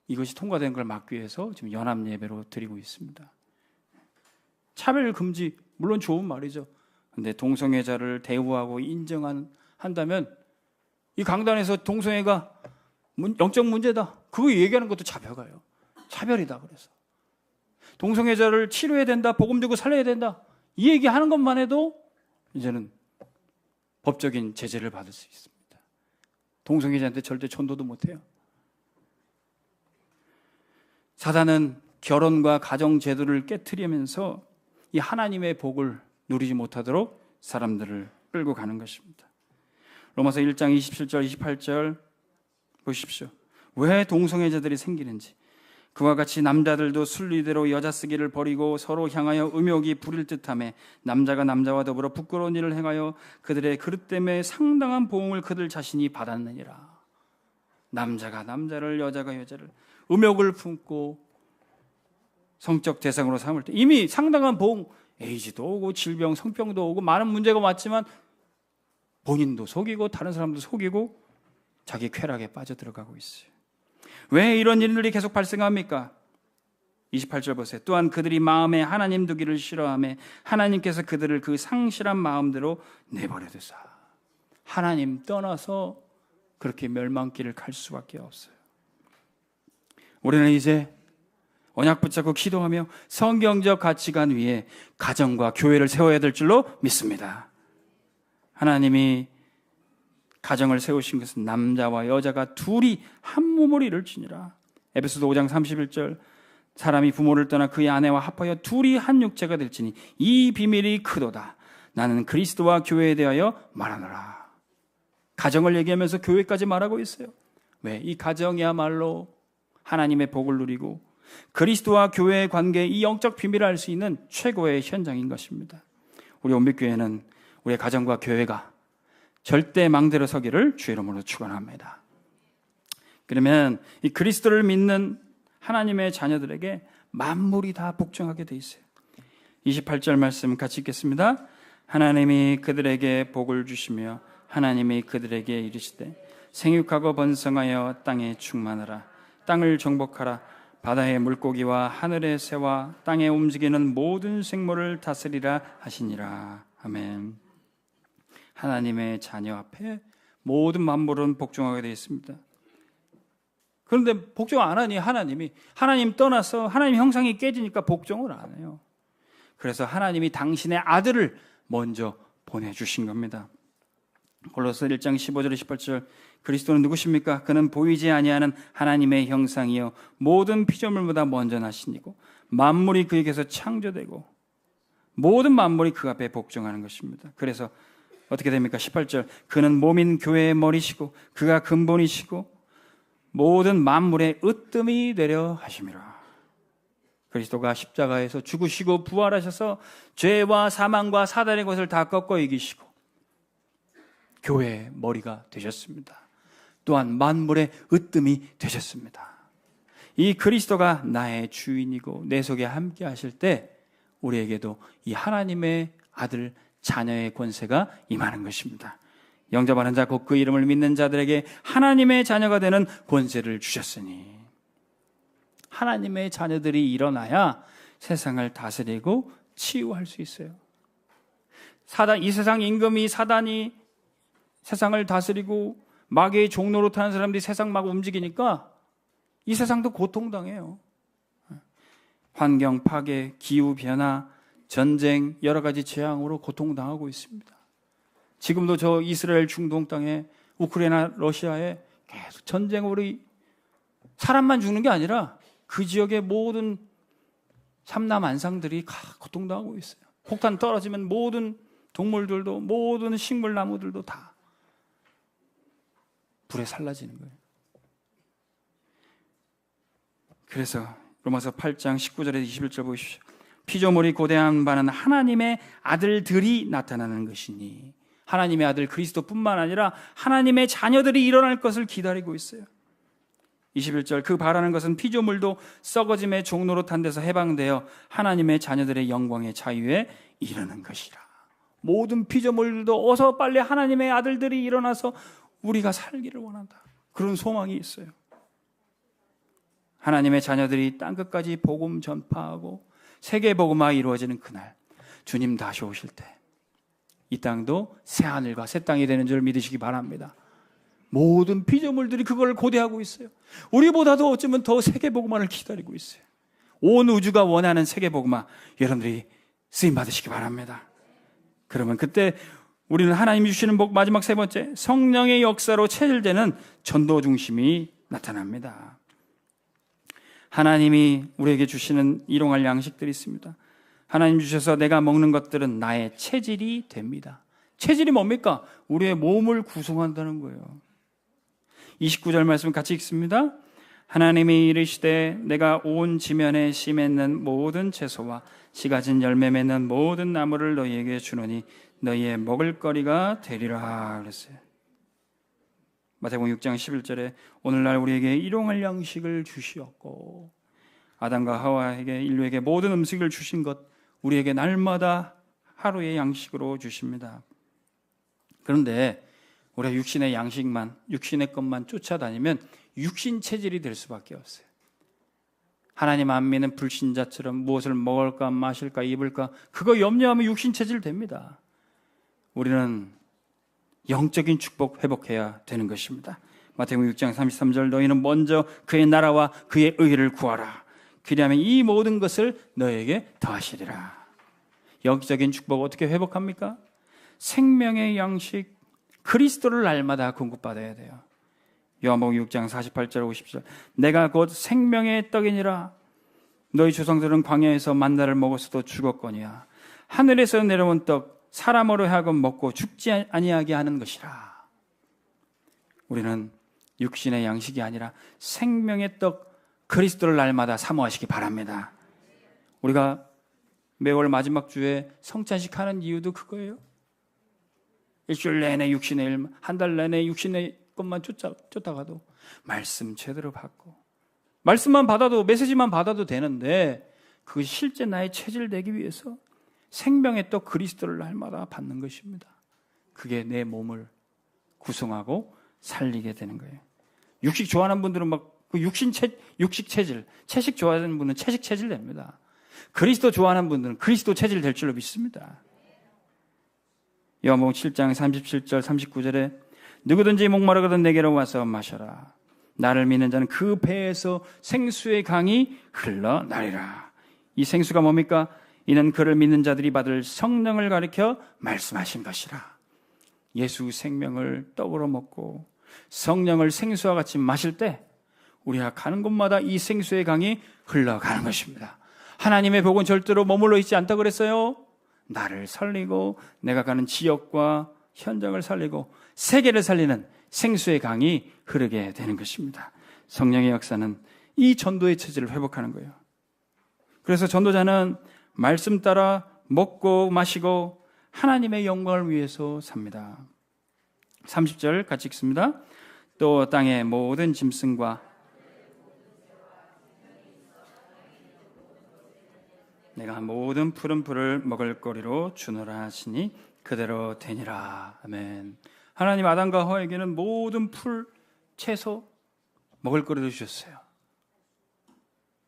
이것이 통과된 걸 막기 위해서 지금 연합예배로 드리고 있습니다. 차별금지 물론 좋은 말이죠. 근데 동성애자를 대우하고 인정한다면 이 강단에서 동성애가 영적 문제다 그거 얘기하는 것도 잡혀가요. 차별이다. 그래서 동성애자를 치료해야 된다, 복음 주고 살려야 된다 이 얘기하는 것만 해도 이제는 법적인 제재를 받을 수 있습니다. 동성애자한테 절대 전도도 못해요. 사단은 결혼과 가정 제도를 깨트리면서 이 하나님의 복을 누리지 못하도록 사람들을 끌고 가는 것입니다. 로마서 1장 27절 28절 보십시오. 왜 동성애자들이 생기는지. 그와 같이 남자들도 순리대로 여자 쓰기를 버리고 서로 향하여 음욕이 부릴 듯하며 남자가 남자와 더불어 부끄러운 일을 행하여 그들의 그릇 때문에 상당한 보응을 그들 자신이 받았느니라. 남자가 남자를 여자가 여자를 음욕을 품고 성적 대상으로 삼을 때 이미 상당한 보응, 에이즈도 오고 질병, 성병도 오고 많은 문제가 왔지만 본인도 속이고 다른 사람도 속이고 자기 쾌락에 빠져들어가고 있어요. 왜 이런 일들이 계속 발생합니까? 28절 보세요. 또한 그들이 마음에 하나님 두기를 싫어하며 하나님께서 그들을 그 상실한 마음대로 내버려 두사. 하나님 떠나서 그렇게 멸망길을 갈 수밖에 없어요. 우리는 이제 언약 붙잡고 기도하며 성경적 가치관 위에 가정과 교회를 세워야 될 줄로 믿습니다. 하나님이 가정을 세우신 것은 남자와 여자가 둘이 한 몸을 이룰지니라. 에베소서 5장 31절 사람이 부모를 떠나 그의 아내와 합하여 둘이 한 육체가 될지니 이 비밀이 크도다. 나는 그리스도와 교회에 대하여 말하노라. 가정을 얘기하면서 교회까지 말하고 있어요. 왜? 이 가정이야말로 하나님의 복을 누리고 그리스도와 교회의 관계, 이 영적 비밀을 알 수 있는 최고의 현장인 것입니다. 우리 온빛교회는 우리의 가정과 교회가 절대 망대로 서기를 주의 이름으로 축원합니다. 그러면 이 그리스도를 믿는 하나님의 자녀들에게 만물이 다 복종하게 돼 있어요. 28절 말씀 같이 읽겠습니다. 하나님이 그들에게 복을 주시며 하나님이 그들에게 이르시되 생육하고 번성하여 땅에 충만하라. 땅을 정복하라. 바다의 물고기와 하늘의 새와 땅에 움직이는 모든 생물을 다스리라 하시니라. 아멘. 하나님의 자녀 앞에 모든 만물은 복종하게 되어 있습니다. 그런데 복종 안 하니 하나님 떠나서 하나님 형상이 깨지니까 복종을 안 해요. 그래서 하나님이 당신의 아들을 먼저 보내주신 겁니다. 골로새 1장 15절 18절 그리스도는 누구십니까? 그는 보이지 아니하는 하나님의 형상이요 모든 피조물보다 먼저 나시니고 만물이 그에게서 창조되고 모든 만물이 그 앞에 복종하는 것입니다. 그래서 어떻게 됩니까? 18절 그는 몸인 교회의 머리시고 그가 근본이시고 모든 만물의 으뜸이 되려 하심이라. 그리스도가 십자가에서 죽으시고 부활하셔서 죄와 사망과 사단의 것을 다 꺾어 이기시고 교회의 머리가 되셨습니다. 또한 만물의 으뜸이 되셨습니다. 이 그리스도가 나의 주인이고 내 속에 함께 하실 때 우리에게도 이 하나님의 아들 자녀의 권세가 임하는 것입니다. 영접하는 자 곧 그 이름을 믿는 자들에게 하나님의 자녀가 되는 권세를 주셨으니 하나님의 자녀들이 일어나야 세상을 다스리고 치유할 수 있어요. 이 세상 임금이 사단이 세상을 다스리고 마귀의 종로로 타는 사람들이 세상 막 움직이니까 이 세상도 고통당해요. 환경 파괴, 기후변화, 전쟁, 여러 가지 재앙으로 고통당하고 있습니다. 지금도 저 이스라엘 중동 땅에 우크라이나 러시아에 계속 전쟁으로 사람만 죽는 게 아니라 그 지역의 모든 삼남 안상들이 고통당하고 있어요. 폭탄 떨어지면 모든 동물들도 모든 식물나무들도 다 불에 살라지는 거예요. 그래서 로마서 8장 19절에서 21절 보십시오. 피조물이 고대한 바는 하나님의 아들들이 나타나는 것이니 하나님의 아들 그리스도뿐만 아니라 하나님의 자녀들이 일어날 것을 기다리고 있어요. 21절 그 바라는 것은 피조물도 썩어짐의 종로로 탄 데서 해방되어 하나님의 자녀들의 영광의 자유에 이르는 것이라. 모든 피조물들도 어서 빨리 하나님의 아들들이 일어나서 우리가 살기를 원한다. 그런 소망이 있어요. 하나님의 자녀들이 땅끝까지 복음 전파하고 세계 복음화 이루어지는 그날, 주님 다시 오실 때 이 땅도 새 하늘과 새 땅이 되는 줄 믿으시기 바랍니다. 모든 피조물들이 그걸 고대하고 있어요. 우리보다도 어쩌면 더 세계 복음화를 기다리고 있어요. 온 우주가 원하는 세계 복음화, 여러분들이 쓰임 받으시기 바랍니다. 그러면 그때 우리는 하나님이 주시는 복, 마지막 세 번째, 성령의 역사로 체질되는 전도 중심이 나타납니다. 하나님이 우리에게 주시는 일용할 양식들이 있습니다. 하나님 주셔서 내가 먹는 것들은 나의 체질이 됩니다. 체질이 뭡니까? 우리의 몸을 구성한다는 거예요. 29절 말씀 같이 읽습니다. 하나님이 이르시되 내가 온 지면에 씨 맺는 모든 채소와 씨 가진 열매 맺는 모든 나무를 너희에게 주노니 너희의 먹을거리가 되리라 그랬어요. 마태복음 6장 11절에 오늘날 우리에게 일용할 양식을 주시었고 아담과 하와에게 인류에게 모든 음식을 주신 것 우리에게 날마다 하루의 양식으로 주십니다. 그런데 우리가 육신의 양식만, 육신의 것만 쫓아다니면 육신 체질이 될 수밖에 없어요. 하나님 안 믿는 불신자처럼 무엇을 먹을까 마실까 입을까 그거 염려하면 육신 체질 됩니다. 우리는 영적인 축복 회복해야 되는 것입니다. 마태복음 6장 33절 너희는 먼저 그의 나라와 그의 의를 구하라. 그리하면 이 모든 것을 너에게 더하시리라. 영적인 축복 어떻게 회복합니까? 생명의 양식 그리스도를 날마다 공급받아야 돼요. 요한복음 6장 48절 50절 내가 곧 생명의 떡이니라. 너희 조상들은 광야에서 만나를 먹었어도 죽었거니와 하늘에서 내려온 떡 사람으로 하여금 먹고 죽지 아니하게 하는 것이라. 우리는 육신의 양식이 아니라 생명의 떡 그리스도를 날마다 사모하시기 바랍니다. 우리가 매월 마지막 주에 성찬식 하는 이유도 그거예요. 일주일 내내 육신의 일, 한 달 내내 육신의 것만 쫓다가도 말씀 제대로 받고 말씀만 받아도 메시지만 받아도 되는데 그것이 실제 나의 체질 되기 위해서 생명의 떡 그리스도를 날마다 받는 것입니다. 그게 내 몸을 구성하고 살리게 되는 거예요. 육식 좋아하는 분들은 막 그 육식 체질, 채식 좋아하는 분은 채식 체질 됩니다. 그리스도 좋아하는 분들은 그리스도 체질 될 줄로 믿습니다. 요한복음 7장 37절 39절에 누구든지 목마르거든 내게로 와서 마셔라. 나를 믿는 자는 그 배에서 생수의 강이 흘러나리라. 이 생수가 뭡니까? 이는 그를 믿는 자들이 받을 성령을 가리켜 말씀하신 것이라. 예수 생명을 떡으로 먹고 성령을 생수와 같이 마실 때 우리가 가는 곳마다 이 생수의 강이 흘러가는 것입니다. 하나님의 복은 절대로 머물러 있지 않다고 그랬어요. 나를 살리고 내가 가는 지역과 현장을 살리고 세계를 살리는 생수의 강이 흐르게 되는 것입니다. 성령의 역사는 이 전도의 체질을 회복하는 거예요. 그래서 전도자는 말씀 따라 먹고 마시고 하나님의 영광을 위해서 삽니다. 30절 같이 읽습니다. 또 땅의 모든 짐승과 내가 모든 푸른 풀을 먹을 거리로 주노라 하시니 그대로 되니라. 아멘. 하나님 아담과 하와에게는 모든 풀, 채소 먹을 거리를 주셨어요.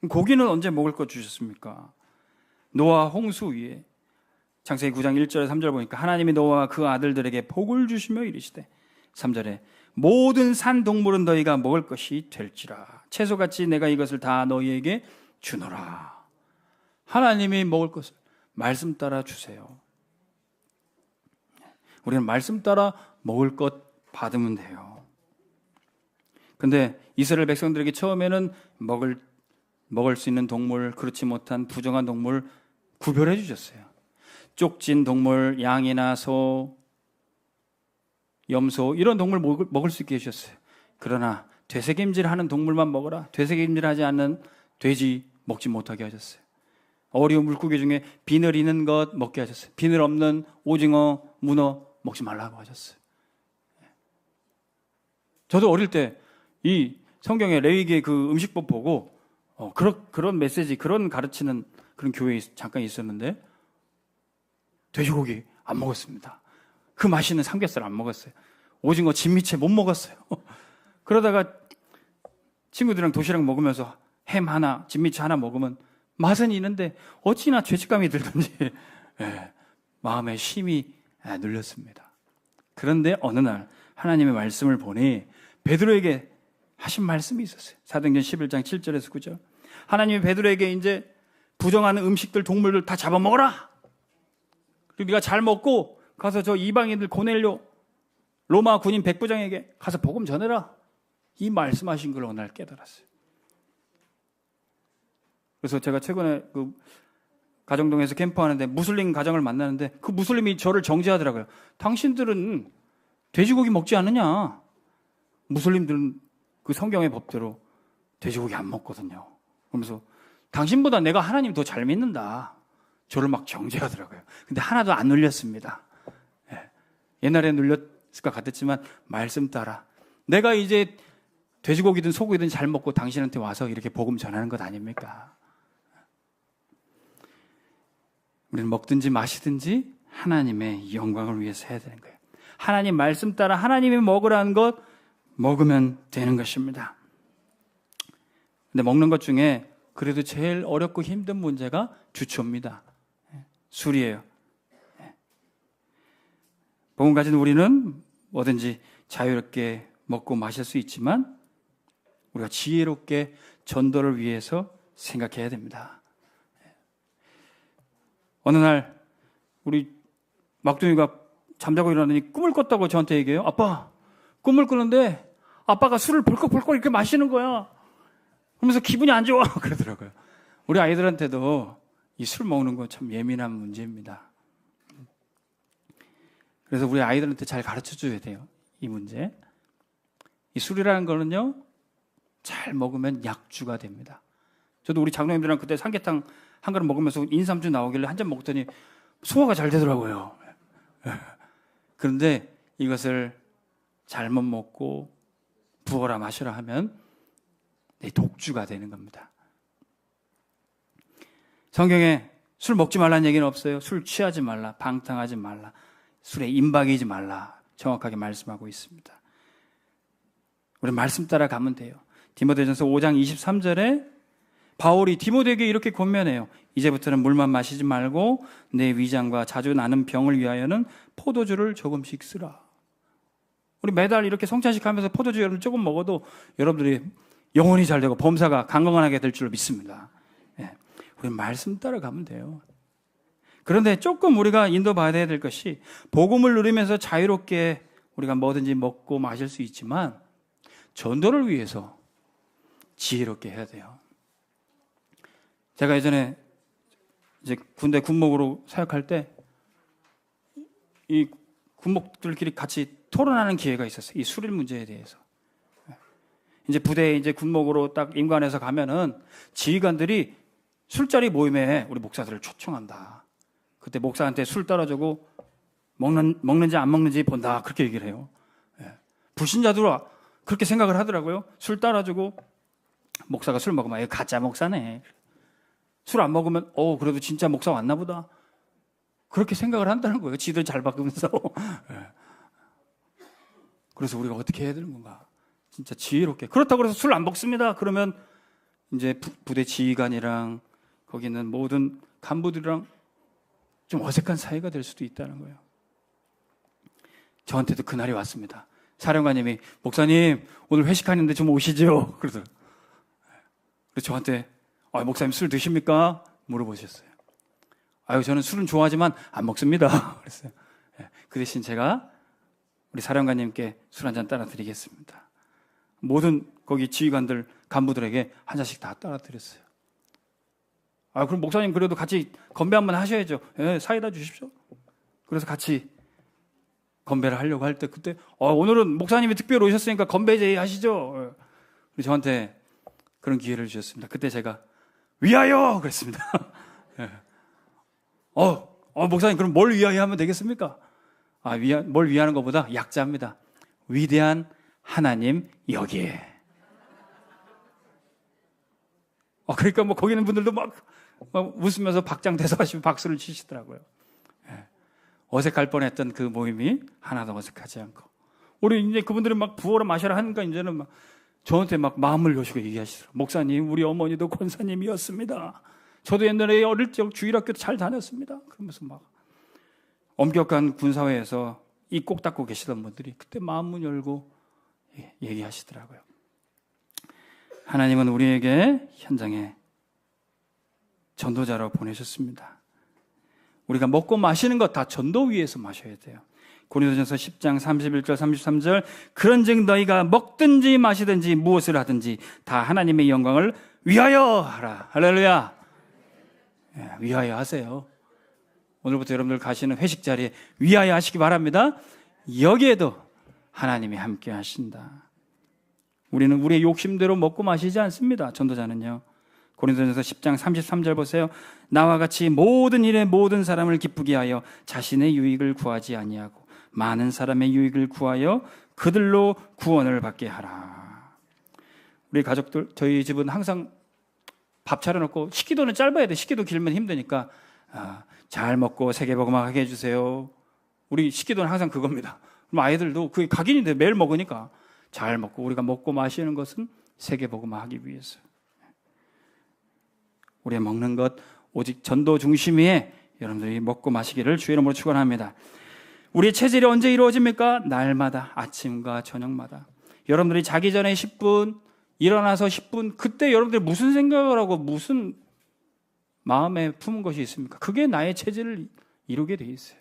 고기는 언제 먹을 거 주셨습니까? 노아 홍수 위에 창세기 9장 1절에 3절 보니까 하나님이 노아와 그 아들들에게 복을 주시며 이르시되 3절에 모든 산 동물은 너희가 먹을 것이 될지라. 채소같이 내가 이것을 다 너희에게 주노라. 하나님이 먹을 것을 말씀 따라 주세요. 우리는 말씀 따라 먹을 것 받으면 돼요. 근데 이스라엘 백성들에게 처음에는 먹을 수 있는 동물, 그렇지 못한 부정한 동물 구별해 주셨어요. 쪽진 동물, 양이나 소, 염소 이런 동물 먹을 수 있게 해주셨어요. 그러나 되새김질하는 동물만 먹어라. 되새김질하지 않는 돼지 먹지 못하게 하셨어요. 어려운 물고기 중에 비늘 있는 것 먹게 하셨어요. 비늘 없는 오징어, 문어 먹지 말라고 하셨어요. 저도 어릴 때 이 성경에 레위기의 그 음식법 보고 그런 메시지, 그런 가르치는 그런 교회에 잠깐 있었는데 돼지고기 안 먹었습니다. 그 맛있는 삼겹살 안 먹었어요. 오징어 진미채 못 먹었어요. 그러다가 친구들이랑 도시락 먹으면서 햄 하나, 진미채 하나 먹으면 맛은 있는데 어찌나 죄책감이 들던지 마음에 심히 눌렸습니다. 그런데 어느 날 하나님의 말씀을 보니 베드로에게 하신 말씀이 있었어요. 사도행전 11장 7절에서 9절. 하나님이 베드로에게 이제 부정하는 음식들, 동물들 다 잡아먹어라. 그리고 네가 잘 먹고 가서 저 이방인들 고넬료 로마 군인 백부장에게 가서 복음 전해라. 이 말씀하신 걸 어느 날 깨달았어요. 그래서 제가 최근에 그 가정동에서 캠프하는데 무슬림 가정을 만나는데 그 무슬림이 저를 정죄하더라고요. 당신들은 돼지고기 먹지 않느냐? 무슬림들은 그 성경의 법대로 돼지고기 안 먹거든요. 그러면서 당신보다 내가 하나님 더 잘 믿는다. 저를 막 정죄하더라고요. 근데 하나도 안 눌렸습니다. 옛날에 눌렸을 것 같았지만 말씀 따라 내가 이제 돼지고기든 소고기든 잘 먹고 당신한테 와서 이렇게 복음 전하는 것 아닙니까? 우리는 먹든지 마시든지 하나님의 영광을 위해서 해야 되는 거예요. 하나님 말씀 따라 하나님이 먹으라는 것 먹으면 되는 것입니다. 근데 먹는 것 중에 그래도 제일 어렵고 힘든 문제가 주초입니다. 술이에요. 복음 가진 우리는 뭐든지 자유롭게 먹고 마실 수 있지만 우리가 지혜롭게 전도를 위해서 생각해야 됩니다. 어느 날 우리 막둥이가 잠자고 일어나니 꿈을 꿨다고 저한테 얘기해요. 아빠, 꿈을 꾸는데 아빠가 술을 벌컥벌컥 이렇게 마시는 거야. 그러면서 기분이 안 좋아. 그러더라고요. 우리 아이들한테도 이 술 먹는 거 참 예민한 문제입니다. 그래서 우리 아이들한테 잘 가르쳐 줘야 돼요. 이 문제. 이 술이라는 거는요, 잘 먹으면 약주가 됩니다. 저도 우리 장로님들이랑 그때 삼계탕 한 그릇 먹으면서 인삼주 나오길래 한 잔 먹더니 소화가 잘 되더라고요. 그런데 이것을 잘못 먹고 부어라 마셔라 하면 독주가 되는 겁니다. 성경에 술 먹지 말라는 얘기는 없어요. 술 취하지 말라, 방탕하지 말라, 술에 임박이지 말라 정확하게 말씀하고 있습니다. 우리 말씀 따라 가면 돼요. 디모데전서 5장 23절에 바울이 디모데에게 이렇게 권면해요. 이제부터는 물만 마시지 말고 내 위장과 자주 나는 병을 위하여는 포도주를 조금씩 쓰라. 우리 매달 이렇게 성찬식 하면서 포도주 여러분 조금 먹어도 여러분들이 영혼이 잘 되고 범사가 강건하게 될 줄 믿습니다. 우리 말씀 따라 가면 돼요. 그런데 조금 우리가 인도받아야 될 것이 복음을 누리면서 자유롭게 우리가 뭐든지 먹고 마실 수 있지만 전도를 위해서 지혜롭게 해야 돼요. 제가 예전에 이제 군대 군목으로 사역할 때 이 군목들끼리 같이 토론하는 기회가 있었어요. 이 술일 문제에 대해서. 이제 부대에 이제 군목으로 딱 임관해서 가면은 지휘관들이 술자리 모임에 우리 목사들을 초청한다. 그때 목사한테 술 따라주고 먹는지 안 먹는지 본다. 그렇게 얘기를 해요. 불신자들은 그렇게 생각을 하더라고요. 술 따라주고 목사가 술 먹으면 가짜 목사네. 술 안 먹으면 그래도 진짜 목사 왔나 보다. 그렇게 생각을 한다는 거예요. 지들 잘 바꾸면서. 그래서 우리가 어떻게 해야 되는 건가? 진짜 지혜롭게. 그렇다고 해서 술 안 먹습니다. 그러면 이제 부대 지휘관이랑 거기 있는 모든 간부들이랑 좀 어색한 사이가 될 수도 있다는 거예요. 저한테도 그날이 왔습니다. 사령관님이 목사님 오늘 회식하는데 좀 오시죠. 그래서 저한테 목사님 술 드십니까? 물어보셨어요. 저는 술은 좋아하지만 안 먹습니다. 그랬어요. 그 대신 제가 우리 사령관님께 술 한 잔 따라 드리겠습니다. 모든 거기 지휘관들 간부들에게 한 잔씩 다 따라 드렸어요. 그럼 목사님 그래도 같이 건배 한번 하셔야죠. 사이다 주십시오. 그래서 같이 건배를 하려고 할 때 그때 오늘은 목사님이 특별히 오셨으니까 건배 제의 하시죠. 저한테 그런 기회를 주셨습니다. 그때 제가 위하여 그랬습니다. 목사님 그럼 뭘 위하여 하면 되겠습니까? 뭘 위하는 것보다 약자입니다. 위대한 하나님 여기에. 그러니까 뭐 거기 있는 분들도 막 웃으면서 박장대소하시고 박수를 치시더라고요. 예. 어색할 뻔했던 그 모임이 하나도 어색하지 않고, 우리 이제 그분들이 막 부어라 마셔라 하니까 이제는 막 저한테 막 마음을 여시고 얘기하시더라고요. 목사님, 우리 어머니도 권사님이었습니다. 저도 옛날에 어릴 적 주일학교 잘 다녔습니다. 그러면서 막 엄격한 군사회에서 이 꼭 닫고 계시던 분들이 그때 마음문 열고 얘기하시더라고요. 하나님은 우리에게 현장에 전도자로 보내셨습니다. 우리가 먹고 마시는 것 다 전도 위에서 마셔야 돼요. 고린도전서 10장 31절 33절 그런즉 너희가 먹든지 마시든지 무엇을 하든지 다 하나님의 영광을 위하여 하라. 할렐루야. 위하여 하세요. 오늘부터 여러분들 가시는 회식 자리에 위하여 하시기 바랍니다. 여기에도 하나님이 함께 하신다. 우리는 우리의 욕심대로 먹고 마시지 않습니다. 전도자는요. 고린도전서 10장 33절 보세요. 나와 같이 모든 일에 모든 사람을 기쁘게 하여 자신의 유익을 구하지 아니하고 많은 사람의 유익을 구하여 그들로 구원을 받게 하라. 우리 가족들, 저희 집은 항상 밥 차려놓고, 식기도는 짧아야 돼. 식기도 길면 힘드니까 잘 먹고 세계복음하게 해주세요. 우리 식기도는 항상 그겁니다. 그럼 아이들도 그게 각인인데 매일 먹으니까 잘 먹고, 우리가 먹고 마시는 것은 세계복음하기 위해서. 우리의 먹는 것 오직 전도 중심에 여러분들이 먹고 마시기를 주의 이름으로 축원합니다. 우리의 체질이 언제 이루어집니까? 날마다, 아침과 저녁마다. 여러분들이 자기 전에 10분, 일어나서 10분, 그때 여러분들이 무슨 생각을 하고 무슨 마음에 품은 것이 있습니까? 그게 나의 체질을 이루게 돼 있어요.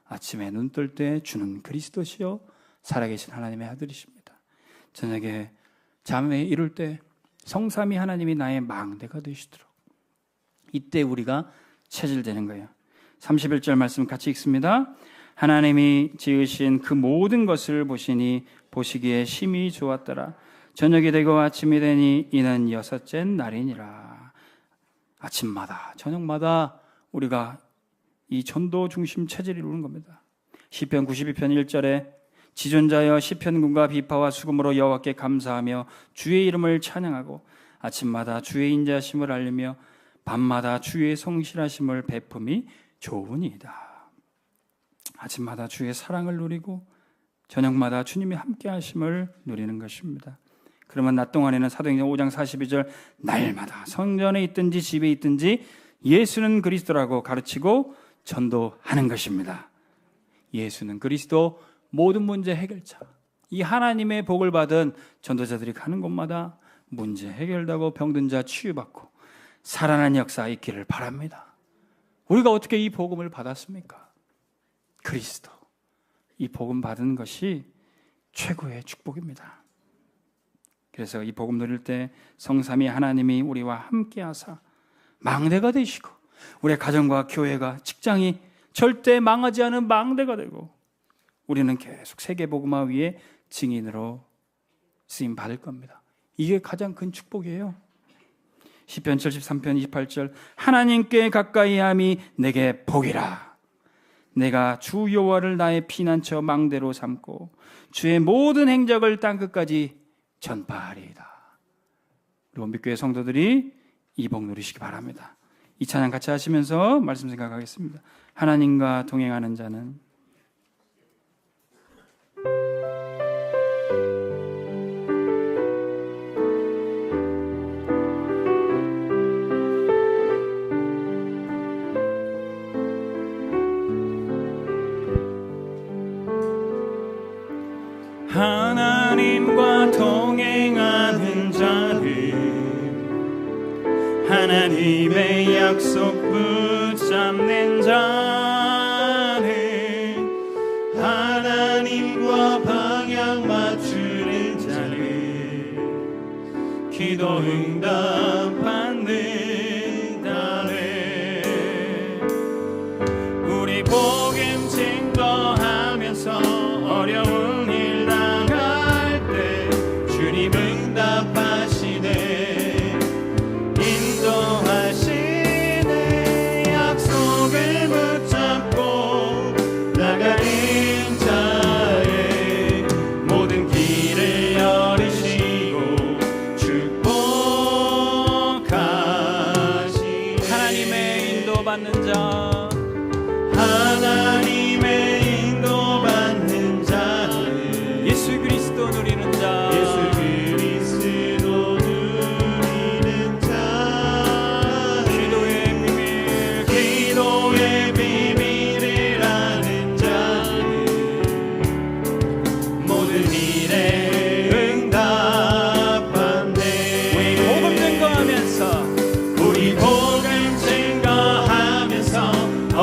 아침에 눈 뜰 때 주는 그리스도시요 살아계신 하나님의 아들이십니다. 저녁에 잠에 이룰 때 성삼위 하나님이 나의 망대가 되시도록, 이때 우리가 체질되는 거예요. 31절 말씀 같이 읽습니다. 하나님이 지으신 그 모든 것을 보시니 보시기에 심히 좋았더라. 저녁이 되고 아침이 되니 이는 여섯째 날이니라. 아침마다 저녁마다 우리가 이 전도 중심 체질을 이루는 겁니다. 시편 92편 1절에 지존자여 시편군과 비파와 수금으로 여호와께 감사하며 주의 이름을 찬양하고 아침마다 주의 인자하심을 알리며 밤마다 주의 성실하심을 베품이 좋으니이다. 아침마다 주의 사랑을 누리고 저녁마다 주님이 함께 하심을 누리는 것입니다. 그러면 낮 동안에는 사도행전 5장 42절 날마다 성전에 있든지 집에 있든지 예수는 그리스도라고 가르치고 전도하는 것입니다. 예수는 그리스도, 모든 문제 해결자. 이 하나님의 복을 받은 전도자들이 가는 곳마다 문제 해결되고 병든 자 치유받고 살아나는 역사 있기를 바랍니다. 우리가 어떻게 이 복음을 받았습니까? 그리스도. 이 복음 받은 것이 최고의 축복입니다. 그래서 이 복음 누릴 때 성삼위 하나님이 우리와 함께 하사 망대가 되시고 우리의 가정과 교회가, 직장이 절대 망하지 않은 망대가 되고 우리는 계속 세계복음화 위에 증인으로 쓰임 받을 겁니다. 이게 가장 큰 축복이에요. 시편 73편 28절 하나님께 가까이 함이 내게 복이라. 내가 주 여호와를 나의 피난처 망대로 삼고 주의 모든 행적을 땅끝까지 전파하리이다. 우리 원빛교회 성도들이 이 복 누리시기 바랍니다. 이 찬양 같이 하시면서 말씀 생각하겠습니다. 하나님과 동행하는 자는 하나님과 동행하는 자는 하나님의 약속 붙잡는 자는 하나님과 방향 맞추는 자는 기도 응답 받는다네. 우리 복음 증거하면서 어려운 일 당할 때 주님 응답하시네. 인도하시네. 약속을 붙잡고 나가는 자의 모든 길을 열으시고 축복하시네.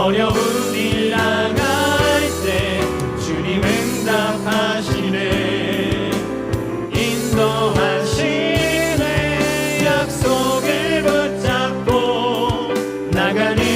어려운 일 당할 때 주님 응답하시네. 인도하시네. 약속을 붙잡고 나가는